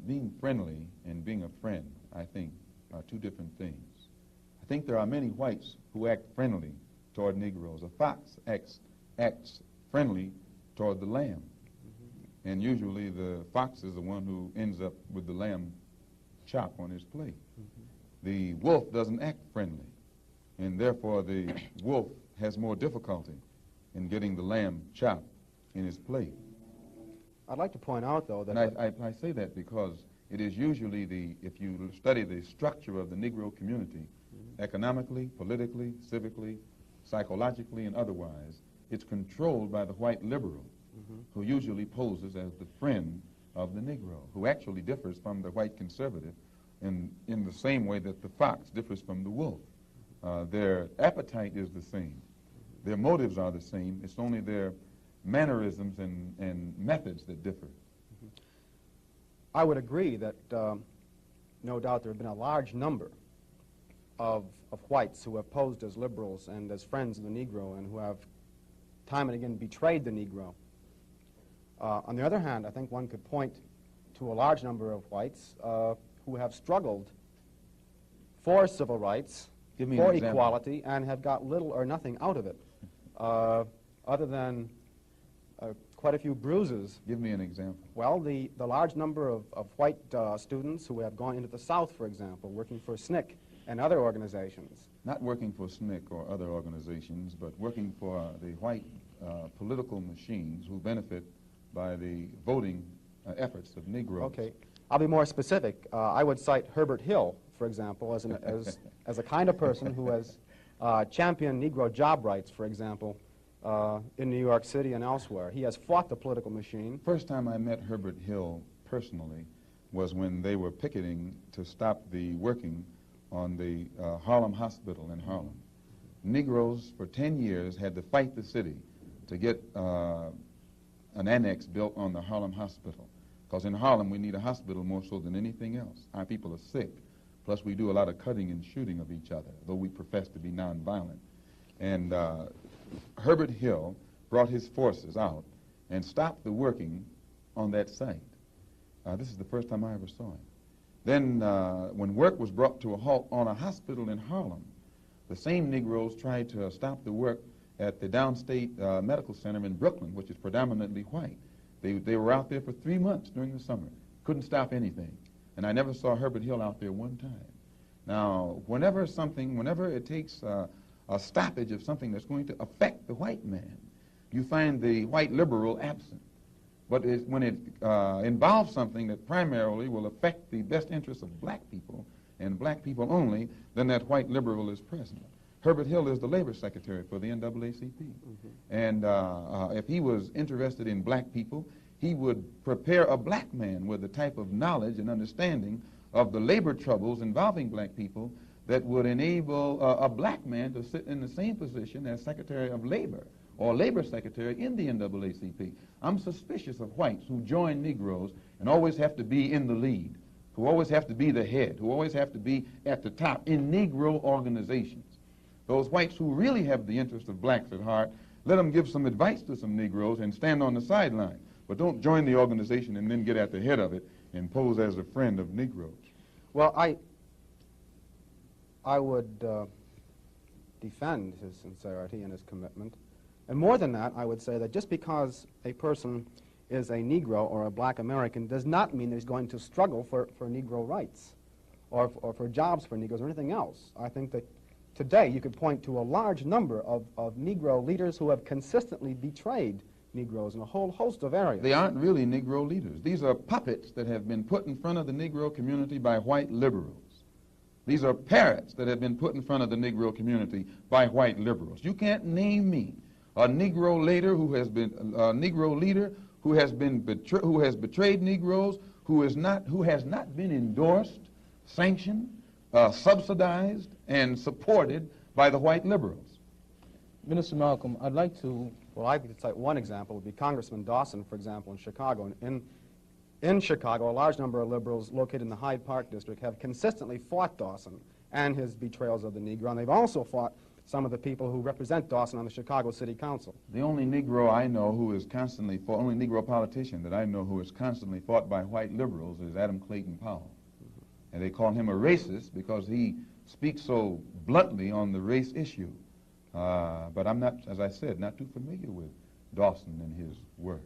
being friendly and being a friend, I think, are two different things. I think there are many whites who act friendly toward Negroes. A fox acts friendly toward the lamb. And usually the fox is the one who ends up with the lamb chop on his plate. The wolf doesn't act friendly, and therefore the wolf has more difficulty in getting the lamb chop in his plate. I'd like to point out, though, that... And I say that because it is usually if you study the structure of the Negro community, economically, politically, civically, psychologically, and otherwise, it's controlled by the white liberal, who usually poses as the friend of the Negro, who actually differs from the white conservative in the same way that the fox differs from the wolf. Their appetite is the same. Their motives are the same. It's only their mannerisms and methods that differ. I would agree that no doubt there have been a large number of whites who have posed as liberals and as friends of the Negro and who have time and again betrayed the Negro. On the other hand, I think one could point to a large number of whites who have struggled for civil rights, for equality, and have got little or nothing out of it, other than quite a few bruises. Give me an example. Well, the large number of white students who have gone into the South, for example, working for SNCC and other organizations. Not working for SNCC or other organizations, but working for the white political machines who benefit by the voting efforts of Negroes. Okay. I'll be more specific. I would cite Herbert Hill, for example, as a kind of person who has championed Negro job rights, for example, in New York City and elsewhere. He has fought the political machine. First time I met Herbert Hill personally was when they were picketing to stop the working on the Harlem Hospital in Harlem. Negroes for 10 years had to fight the city to get an annex built on the Harlem Hospital. Because in Harlem, we need a hospital more so than anything else. Our people are sick. Plus, we do a lot of cutting and shooting of each other, though we profess to be nonviolent. And Herbert Hill brought his forces out and stopped the working on that site. This is the first time I ever saw him. Then, when work was brought to a halt on a hospital in Harlem, the same Negroes tried to stop the work at the Downstate Medical Center in Brooklyn, which is predominantly white. They were out there for 3 months during the summer. Couldn't stop anything. And I never saw Herbert Hill out there one time. Now, whenever it takes a stoppage of something that's going to affect the white man, you find the white liberal absent. But when it involves something that primarily will affect the best interests of black people, and black people only, then that white liberal is present. Herbert Hill is the labor secretary for the NAACP. And if he was interested in black people, he would prepare a black man with the type of knowledge and understanding of the labor troubles involving black people that would enable a black man to sit in the same position as Secretary of Labor or Labor Secretary in the NAACP. I'm suspicious of whites who join Negroes and always have to be in the lead, who always have to be the head, who always have to be at the top in Negro organizations. Those whites who really have the interest of blacks at heart, let them give some advice to some Negroes and stand on the sideline. But don't join the organization and then get at the head of it and pose as a friend of Negroes. Well, I would defend his sincerity and his commitment. And more than that, I would say that just because a person is a Negro or a black American does not mean that he's going to struggle for Negro rights or for jobs for Negroes or anything else. I think that today you could point to a large number of Negro leaders who have consistently betrayed Negroes in a whole host of areas. They aren't really Negro leaders. These are puppets that have been put in front of the Negro community by white liberals. These are parrots that have been put in front of the Negro community by white liberals. You can't name me a Negro leader who has been betrayed Negroes, who has not been endorsed, sanctioned, subsidized, and supported by the white liberals. Minister Malcolm, I'd like to... Well, I could cite one example would be Congressman Dawson, for example, in Chicago. In Chicago, a large number of liberals located in the Hyde Park district have consistently fought Dawson and his betrayals of the Negro, and they've also fought some of the people who represent Dawson on the Chicago City Council. The only Negro I know who is constantly fought, only Negro politician that I know who is constantly fought by white liberals is Adam Clayton Powell. And they call him a racist because he speaks so bluntly on the race issue. But I'm not, as I said, not too familiar with Dawson and his work.